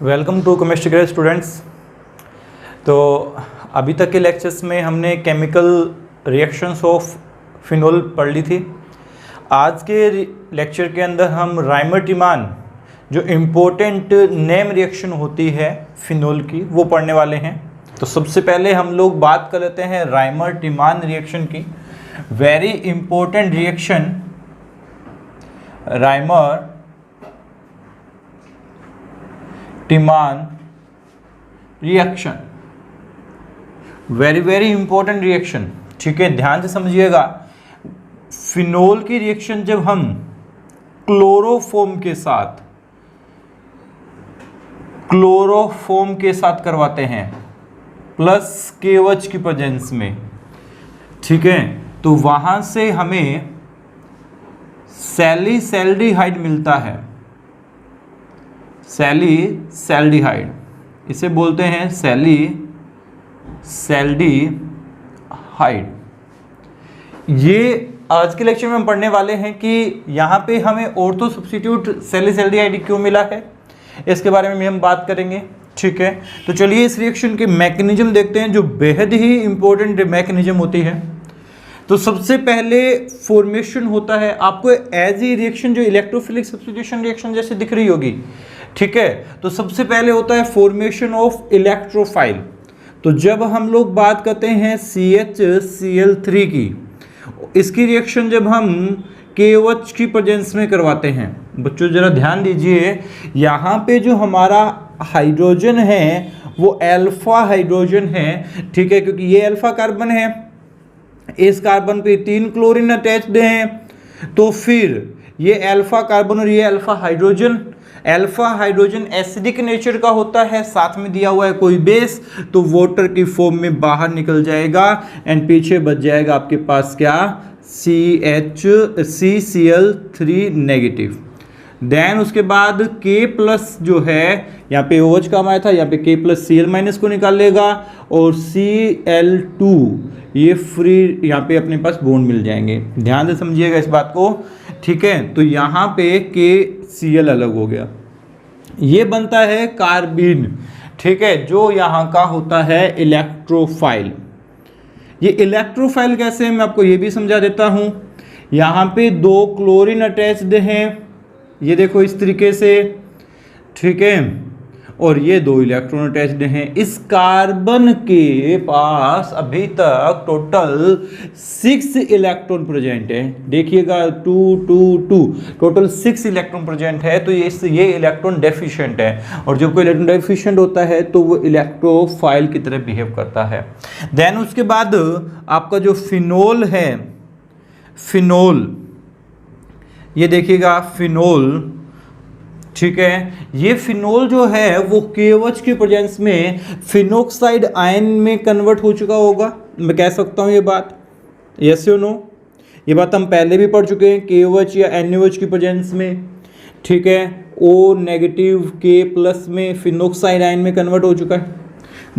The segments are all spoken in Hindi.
Welcome to chemistry grade students. तो अभी तक के लेक्चर्स में हमने केमिकल रिएक्शंस ऑफ फिनोल पढ़ ली थी। आज के लेक्चर के अंदर हम राइमर-टिमान जो इम्पोर्टेंट नेम रिएक्शन होती है फिनोल की वो पढ़ने वाले हैं। तो सबसे पहले हम लोग बात कर लेते हैं राइमर-टिमान रिएक्शन की। Very important reaction Reimer Tiemann reaction, very important reaction. ठीक है, ध्यान से समझिएगा। फिनोल की रिएक्शन जब हम क्लोरोफॉर्म के साथ करवाते हैं प्लस KOH की प्रेजेंस में, ठीक है, तो वहां से हमें सैलिसैल्डिहाइड मिलता है। सैलिसैल्डिहाइड, इसे बोलते हैं सैलिसैल्डिहाइड। ये आज के लेक्चर में हम पढ़ने वाले हैं कि यहाँ पे हमें ऑर्थो सब्स्टिट्यूट सैलिसैल्डिहाइड क्यों मिला है, इसके बारे में भी हम बात करेंगे। ठीक है, तो चलिए इस रिएक्शन के मैकेनिज्म देखते हैं, जो बेहद ही इंपॉर्टेंट मैकेनिज्म होती है। तो सबसे पहले फॉर्मेशन होता है, आपको एज ए रिएक्शन जो इलेक्ट्रोफिलिक सब्स्टिट्यूशन रिएक्शन जैसे दिख रही होगी। ठीक है, तो सबसे पहले होता है फॉर्मेशन ऑफ इलेक्ट्रोफाइल। तो जब हम लोग बात करते हैं CHCl3 की, इसकी रिएक्शन जब हम KOH की प्रेजेंस में करवाते हैं, बच्चों जरा ध्यान दीजिए, यहाँ पे जो हमारा हाइड्रोजन है वो अल्फा हाइड्रोजन है। ठीक है, क्योंकि ये अल्फा कार्बन है, इस कार्बन पे 3 क्लोरीन अटैच्ड हैं, तो फिर ये अल्फा कार्बन और ये अल्फा हाइड्रोजन एसिडिक नेचर का होता है, साथ में दिया हुआ है कोई बेस, तो वाटर की फॉर्म में बाहर निकल जाएगा एंड पीछे बच जाएगा आपके पास क्या, CCl3 नेगेटिव। देन उसके बाद K प्लस जो है, यहाँ पे OH काम आया था, यहाँ पे K प्लस Cl माइनस को निकाल लेगा और Cl2 ये फ्री, यहाँ पे अपने पास बॉन्ड मिल जाएंगे। ध्यान से समझिएगा इस बात को। ठीक है, तो यहाँ पे KCl अलग हो गया, ये बनता है कार्बिन। ठीक है, जो यहाँ का होता है इलेक्ट्रोफाइल। ये इलेक्ट्रोफाइल कैसे है मैं आपको ये भी समझा देता हूँ। यहाँ पे 2 क्लोरीन अटैच्ड हैं, ये देखो इस तरीके से। ठीक है, और ये 2 इलेक्ट्रॉन अटैच्ड हैं। इस कार्बन के पास अभी तक टोटल 6 इलेक्ट्रॉन प्रेजेंट है। देखिएगा 2 2 2 टोटल 6 इलेक्ट्रॉन प्रेजेंट है। तो ये इलेक्ट्रॉन डेफिशिएंट है, और जब कोई इलेक्ट्रॉन डेफिशिएंट होता है तो वो इलेक्ट्रोफाइल की तरह बिहेव करता है। देन उसके बाद आपका जो फिनोल है, फिनोल, ये देखिएगा फिनोल। ठीक है, ये फिनोल जो है वो KOH के प्रेजेंस में फिनोक्साइड आयन में कन्वर्ट हो चुका होगा। मैं कह सकता हूँ ये बात, यस और नो, ये बात हम पहले भी पढ़ चुके हैं। KOH या NaOH की प्रेजेंस में, ठीक है, O नेगेटिव K प्लस में फिनोक्साइड आयन में कन्वर्ट हो चुका है।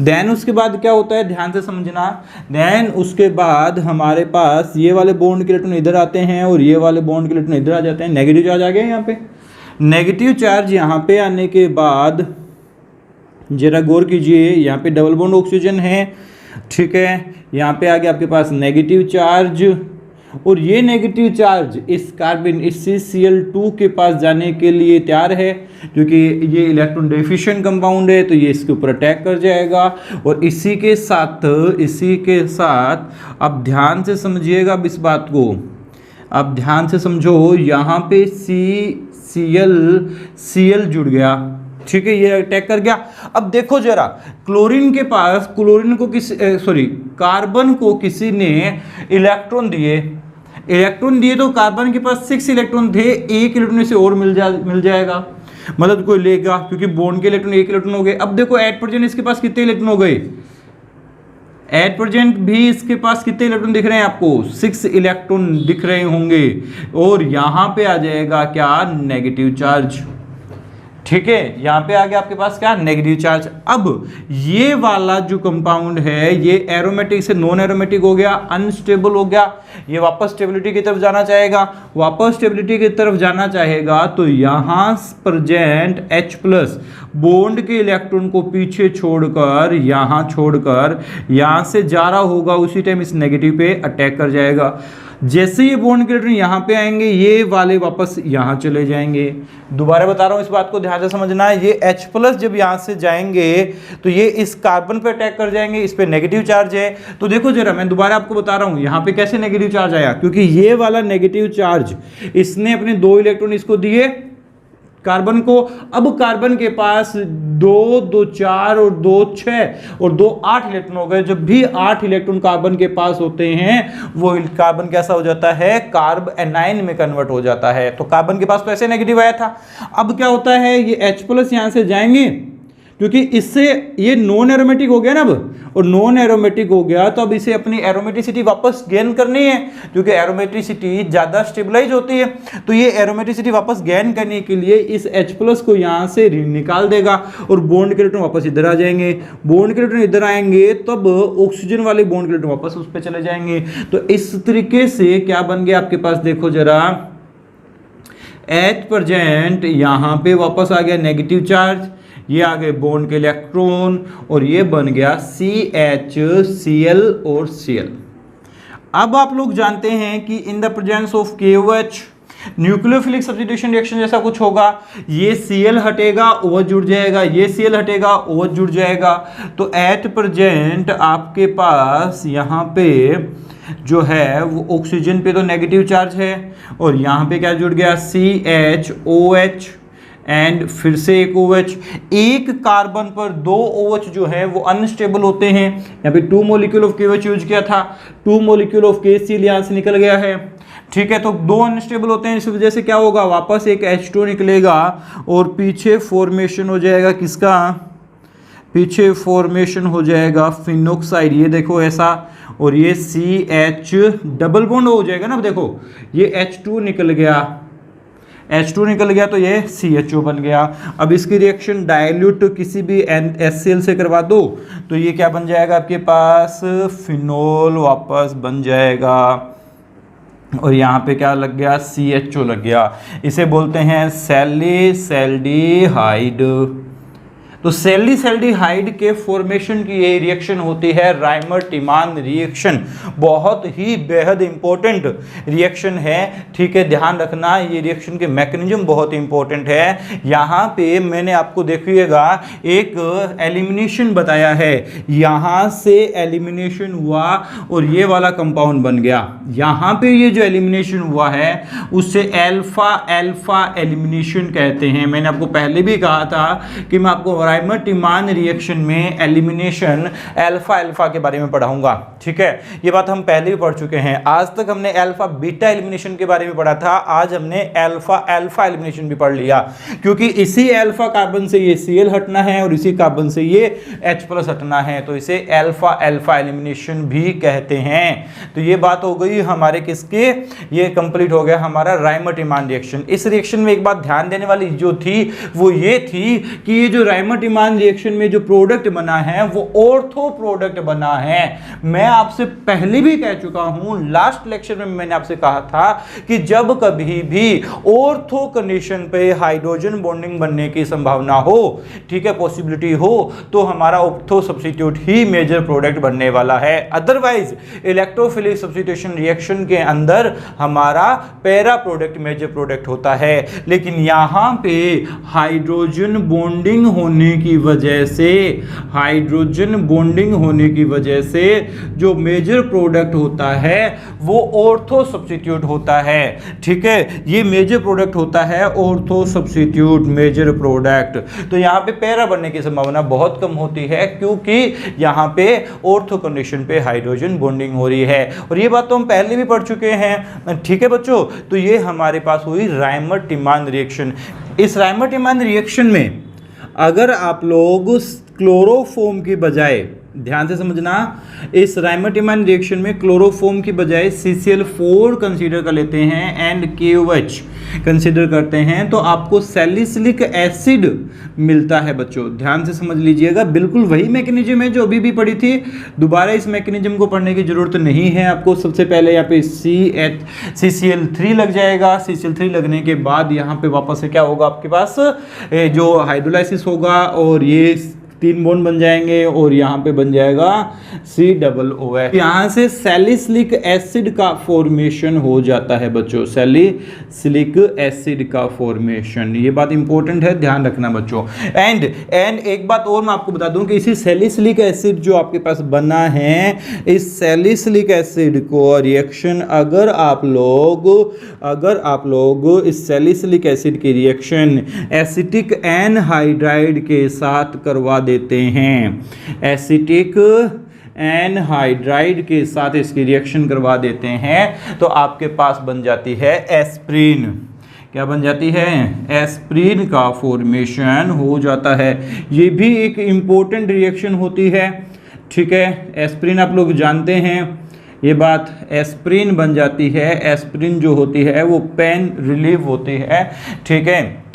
देन उसके बाद क्या होता है, ध्यान से समझना। देन उसके बाद हमारे पास ये वाले बॉन्ड के इलेक्ट्रॉन इधर आते हैं और ये वाले बॉन्ड के इलेक्ट्रॉन इधर आ जाते हैं। नेगेटिव चार्ज आ गया यहाँ पे। नेगेटिव चार्ज यहाँ पे आने के बाद जरा गौर कीजिए, यहाँ पे डबल बॉन्ड ऑक्सीजन है। ठीक है, यहाँ पे आ गया आपके पास नेगेटिव चार्ज, और ये नेगेटिव चार्ज इस कार्बन, इस CCl2 के पास जाने के लिए तैयार है, क्योंकि ये इलेक्ट्रॉन डेफिशिएंट कंपाउंड है, तो ये इसके ऊपर अटैक कर जाएगा। और इसी के साथ अब ध्यान से समझिएगा अब इस बात को, अब ध्यान से समझो, यहाँ पे Cl जुड़ गया। ठीक है, ये अटैक कर गया। अब देखो जरा, कार्बन को किसी ने इलेक्ट्रॉन दिए, तो कार्बन के पास 6 इलेक्ट्रॉन थे, 1 इलेक्ट्रॉन से और मिल जाएगा, मतलब कोई लेगा, क्योंकि बॉन्ड के इलेक्ट्रॉन 1 इलेक्ट्रॉन हो गए। अब देखो एट प्रेजेंट इसके पास कितने इलेक्ट्रॉन हो गए, एट प्रेजेंट भी इसके पास कितने इलेक्ट्रॉन दिख रहे हैं आपको, 6 इलेक्ट्रॉन दिख रहे होंगे, और यहाँ पे आ जाएगा क्या, नेगेटिव चार्ज। ठीक है, यहाँ पे आ गया आपके पास क्या, नेगेटिव चार्ज। अब ये वाला जो कंपाउंड है ये एरोमेटिक से नॉन एरोमेटिक हो गया, अनस्टेबल हो गया, ये वापस स्टेबिलिटी की तरफ जाना चाहेगा। वापस स्टेबिलिटी की तरफ जाना चाहेगा तो यहाँ प्रेजेंट H+ बॉन्ड के इलेक्ट्रॉन को पीछे छोड़कर यहाँ से जा रहा होगा, उसी टाइम इस नेगेटिव पे अटैक कर जाएगा। जैसे ये बॉन्ड के इलेक्ट्रॉन यहाँ पे आएंगे ये वाले वापस यहाँ चले जाएंगे। दोबारा बता रहा हूँ, इस बात को ध्यान से समझना है। ये H+ जब यहाँ से जाएंगे तो ये इस कार्बन पे अटैक कर जाएंगे, इस पे नेगेटिव चार्ज है। तो देखो जरा, मैं दोबारा आपको बता रहा हूँ यहाँ पे कैसे नेगेटिव चार्ज आया, क्योंकि ये वाला नेगेटिव चार्ज इसने अपने 2 इलेक्ट्रॉन इसको दिए कार्बन को। अब कार्बन के पास 2, 2, 4 और 2, 6 और 2, 8 इलेक्ट्रॉन हो गए। जब भी 8 इलेक्ट्रॉन कार्बन के पास होते हैं वो कार्बन कैसा हो जाता है, कार्ब एनाइन में कन्वर्ट हो जाता है। तो कार्बन के पास तो ऐसे नेगेटिव आया था। अब क्या होता है, ये H+ यहां से जाएंगे क्योंकि इससे ये नॉन एरोमेटिक हो गया ना अब, और नॉन एरोमेटिक हो गया तो अब इसे अपनी एरोमेटिसिटी वापस गेन करनी है, क्योंकि एरोमेटिसिटी ज़्यादा स्टेबलाइज होती है। तो ये एरोमेटिसिटी वापस गेन करने के लिए इस H+ को यहाँ से निकाल देगा और बॉन्ड के इलेक्ट्रॉन वापस इधर आ जाएंगे। बॉन्ड के इलेक्ट्रॉन इधर आएंगे तब ऑक्सीजन वाले बॉन्ड के इलेक्ट्रॉन वापस उस पर चले जाएंगे। तो इस तरीके से क्या बन गया आपके पास, देखो जरा, H+ यहाँ पे वापस आ गया नेगेटिव चार्ज, ये आ गए बॉन्ड के इलेक्ट्रॉन और ये बन गया CH, Cl और Cl। अब आप लोग जानते हैं कि in the presence of KOH nucleophilic substitution reaction जैसा कुछ होगा। ये Cl हटेगा, OH जुड़ जाएगा, ये Cl हटेगा, OH जुड़ जाएगा। तो H+ आपके पास यहाँ पे जो है वो ऑक्सीजन पे तो नेगेटिव चार्ज है और यहाँ पे क्या जुड़ गया, CH, OH एंड फिर से एक OH। एक कार्बन पर 2 OH जो है वो अनस्टेबल होते हैं। यहाँ पे 2 मोलिक्यूल ऑफ KOH यूज किया था, 2 मोलिक्यूल ऑफ KCl यहाँ से निकल गया है। ठीक है, तो 2 अनस्टेबल होते हैं, इस वजह से क्या होगा, वापस एक H2 निकलेगा और पीछे फॉर्मेशन हो जाएगा किसका, पीछे फॉर्मेशन हो जाएगा फिनोक्साइड। ये देखो ऐसा, और ये CH डबल बॉन्ड हो जाएगा ना। अब देखो ये H2 निकल गया तो ये CHO बन गया। अब इसकी रिएक्शन डाइल्यूट किसी भी HCl से करवा दो तो ये क्या बन जाएगा आपके पास, फिनोल वापस बन जाएगा। और यहाँ पे क्या लग गया, CHO लग गया। इसे बोलते हैं सैलिसैल्डिहाइड। तो सैलिसैल्डिहाइड के फॉर्मेशन की ये रिएक्शन होती है राइमर-टिमान रिएक्शन। बहुत ही बेहद इंपॉर्टेंट रिएक्शन है। ठीक है, ध्यान रखना, ये रिएक्शन के मैकेनिज्म बहुत इंपॉर्टेंट है। यहाँ पे मैंने आपको देखिएगा एक एलिमिनेशन बताया है, यहाँ से एलिमिनेशन हुआ और ये वाला कंपाउंड बन गया। यहाँ पे ये जो एलिमिनेशन हुआ है उससे अल्फा अल्फा एलिमिनेशन कहते हैं। मैंने आपको पहले भी कहा था कि मैं आपको राइमर-टिमान रिएक्शन में एलिमिनेशन अल्फा अल्फा के बारे में पढ़ाऊंगा। ठीक है, ये बात हम पहले भी पढ़ चुके हैं। आज तक हमने अल्फा बीटा एलिमिनेशन के बारे में पढ़ा था, आज हमने अल्फा अल्फा एलिमिनेशन भी पढ़ लिया, क्योंकि इसी अल्फा कार्बन से ये Cl हटना है और इसी कार्बन से ये H+ हटना है, तो इसे अल्फा अल्फा एलिमिनेशन भी कहते हैं। तो ये बात हो गई हमारे किसके, ये कंप्लीट हो गया हमारा राइमर-टिमान रिएक्शन। इस रिएक्शन में एक बात ध्यान देने वाली जो थी वो ये थी कि ये जो राइमर-टिमान रिएक्शन में जो प्रोडक्ट बना है वो ऑर्थो प्रोडक्ट बना है। मैं आपसे पहले भी कह चुका हूं, लास्ट लेक्चर में मैंने आपसे कहा था कि जब कभी भी ऑर्थो कंडीशन पे हाइड्रोजन बॉन्डिंग बनने की संभावना हो, ठीक है, पॉसिबिलिटी हो, तो हमारा ऑर्थो सब्स्टिट्यूट ही मेजर प्रोडक्ट बनने वाला है। अदरवाइज इलेक्ट्रोफिलिक सब्स्टिट्यूशन रिएक्शन के अंदर हमारा पैरा प्रोडक्ट मेजर प्रोडक्ट होता है। लेकिन यहां पे हाइड्रोजन बॉन्डिंग होने की वजह से, हाइड्रोजन बॉन्डिंग होने की वजह से जो मेजर प्रोडक्ट होता है वो ऑर्थो सब्स्टिट्यूट होता है। ठीक है, ये मेजर प्रोडक्ट होता है ऑर्थो सब्स्टिट्यूट मेजर प्रोडक्ट। तो यहाँ पे पैरा बनने की संभावना बहुत कम होती है, क्योंकि यहाँ पे ऑर्थो कंडीशन पे हाइड्रोजन बॉन्डिंग हो रही है। और ये बात तो हम पहले भी पढ़ चुके हैं। ठीक है बच्चों, तो ये हमारे पास हुई राइमर-टिमान रिएक्शन। इस राइमर-टिमान रिएक्शन में अगर आप लोग क्लोरोफॉर्म की बजाय, ध्यान से समझना, इस राइमर-टिमान रिएक्शन में क्लोरोफॉर्म की बजाय CCl4 कंसीडर कर लेते हैं एंड KOH कंसीडर करते हैं, तो आपको सैलिसिलिक एसिड मिलता है बच्चों। ध्यान से समझ लीजिएगा, बिल्कुल वही मैकेनिज्म है जो अभी भी पढ़ी थी, दोबारा इस मैकेनिज्म को पढ़ने की जरूरत नहीं है आपको। सबसे पहले यहाँ पे CCl3 लग जाएगा, CCl3 लगने के बाद यहाँ पे वापस से क्या होगा, आपके पास जो हाइड्रोलाइसिस होगा और ये 3 बॉन्ड बन जाएंगे और यहाँ पे बन जाएगा COOH। यहाँ से सैलिसिलिक एसिड का फॉर्मेशन हो जाता है बच्चों, सैलिसिलिक एसिड का फॉर्मेशन। ये बात इंपॉर्टेंट है, ध्यान रखना बच्चों। एंड एक बात और मैं आपको बता दूं कि इसी सैलिसिलिक एसिड जो आपके पास बना है, इस सैलिसिलिक एसिड को रिएक्शन अगर आप लोग इस सैलिसिलिक एसिड की रिएक्शन एसिटिक एनहाइड्राइड के साथ करवा देते हैं, एसिटिक एनहाइड्राइड के साथ इसकी रिएक्शन करवा देते हैं, तो आपके पास बन जाती है एस्प्रिन। क्या बन जाती है? एस्प्रिन का फॉर्मेशन हो जाता है। ये भी एक इम्पोर्टेंट रिएक्शन होती है, ठीक है। एस्प्रिन आप लोग जानते हैं ये बात, एस्प्रिन बन जाती है। एस्प्रिन जो होती है वो पेन रिलीफ होती है, ठीक है,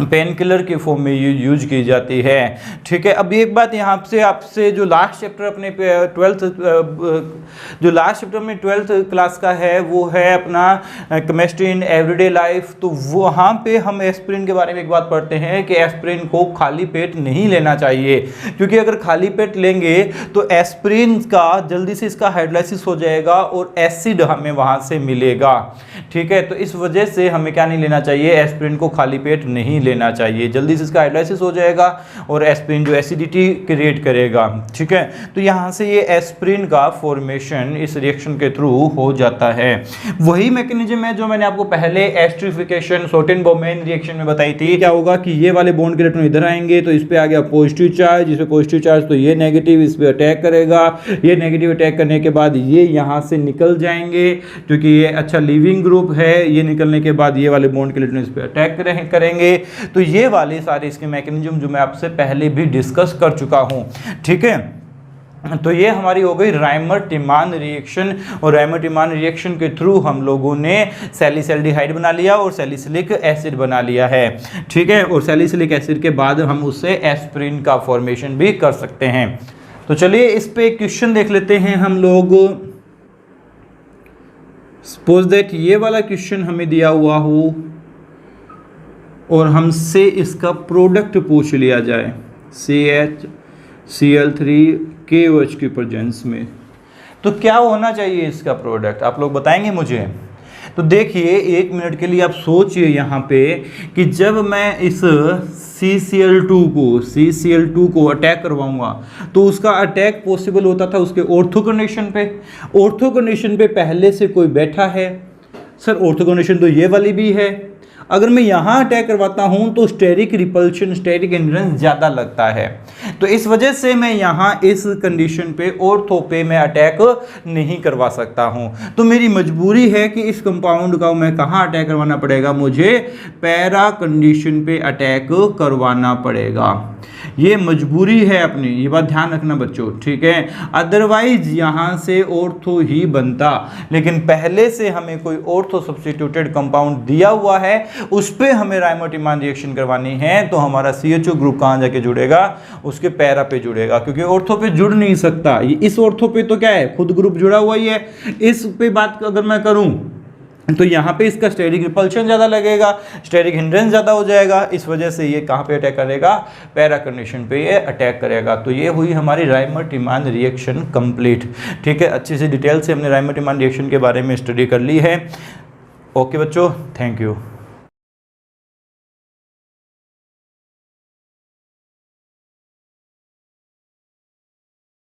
पेन किलर के फॉर्म में यूज की जाती है, ठीक है। अब एक बात यहाँ से आपसे जो लास्ट चैप्टर अपने 12th क्लास का है वो है अपना केमिस्ट्री इन एवरीडे लाइफ, तो वहाँ पे हम एस्प्रिन के बारे में एक बात पढ़ते हैं कि एस्प्रिन को खाली पेट नहीं लेना चाहिए, क्योंकि अगर खाली पेट लेंगे तो एस्प्रिन का जल्दी से इसका हाइड्रोलाइसिस हो जाएगा और एसिड हमें वहाँ से मिलेगा, ठीक है। तो इस वजह से हमें क्या नहीं लेना चाहिए, एस्प्रिन को खाली पेट नहीं लेना चाहिए, जल्दी से इसका हाइड्रोलाइसिस हो जाएगा और एस्प्रिन जो एसिडिटी क्रिएट करेगा, ठीक है। तो यहाँ से ये एस्प्रिन का फॉर्मेशन इस रिएक्शन के थ्रू हो जाता है। वही मैकेनिज्म है जो मैंने आपको पहले एस्टरिफिकेशन सोटेन-बॉमेन रिएक्शन में बताई थी। क्या होगा कि ये वाले बॉन्ड के इलेक्ट्रॉन इधर आएंगे तो इस पे आ गया पॉजिटिव चार्ज, जिसपे पॉजिटिव चार्ज तो ये नेगेटिव इस पे अटैक करेगा, ये नेगेटिव अटैक करने के बाद ये यहाँ से निकल जाएंगे क्योंकि ये अच्छा लिविंग ग्रुप है, ये निकलने के बाद ये वाले बॉन्ड के इलेक्ट्रॉन इस पे अटैक करेंगे। तो ये वाले सारे इसके मैकेनिज्म जो मैं आपसे पहले भी डिस्कस कर चुका हूं, ठीक है। तो ये हमारी हो गई राइमर-टिमान रिएक्शन, और राइमर-टिमान रिएक्शन के थ्रू हम लोगों ने सैलिसल्डिहाइड बना लिया और सैलिसिलिक एसिड बना लिया है, ठीक है। और सैलिसिलिक एसिड के बाद हम उससे एस्प्रिन का फॉर्मेशन भी कर सकते हैं। तो चलिए इस पे क्वेश्चन देख लेते हैं हम लोग। सपोज दैट ये वाला क्वेश्चन हमें दिया हुआ हो और हमसे इसका प्रोडक्ट पूछ लिया जाए CHCl3KOH की प्रेजेंस में, तो क्या होना चाहिए इसका प्रोडक्ट, आप लोग बताएंगे मुझे। तो देखिए 1 मिनट के लिए आप सोचिए यहाँ पे कि जब मैं इस CCl2 को अटैक करवाऊंगा तो उसका अटैक पॉसिबल होता था उसके ऑर्थो कंडीशन पे। ऑर्थो कंडीशन पे पहले से कोई बैठा है, सर ऑर्थो कंडीशन तो ये वाली भी है। अगर मैं यहाँ अटैक करवाता हूँ तो स्टेरिक रिपल्शन, स्टेरिक हिंड्रेंस ज़्यादा लगता है, तो इस वजह से मैं यहाँ इस कंडीशन पे ऑर्थो पे मैं अटैक नहीं करवा सकता हूँ। तो मेरी मजबूरी है कि इस कंपाउंड का मैं कहाँ अटैक करवाना पड़ेगा, मुझे पैरा कंडीशन पे अटैक करवाना पड़ेगा। ये मजबूरी है अपनी, ये बात ध्यान रखना बच्चों, ठीक है। अदरवाइज यहाँ से ऑर्थो ही बनता, लेकिन पहले से हमें कोई ऑर्थो सब्स्टिट्यूटेड कंपाउंड दिया हुआ है, उस पे हमें राइमर-टिमान रिएक्शन करवानी है, तो हमारा CHO ग्रुप कहाँ जाके जुड़ेगा, उसके पैरा पे जुड़ेगा, क्योंकि ऑर्थो पे जुड़ नहीं सकता। इस ऑर्थो पे तो क्या है, खुद ग्रुप जुड़ा हुआ ही है। इस पे बात अगर मैं करूँ तो यहाँ पे इसका स्टेरिक रिपल्शन ज़्यादा लगेगा, स्टेरिक हिंड्रेंस ज़्यादा हो जाएगा, इस वजह से ये कहाँ पे अटैक करेगा, पैरा कंडीशन पे ये अटैक करेगा। तो ये हुई हमारी राइमर-टिमान रिएक्शन कंप्लीट, ठीक है। अच्छी सी डिटेल से हमने राइमर-टिमान रिएक्शन के बारे में स्टडी कर ली है। ओके बच्चों, थैंक यू।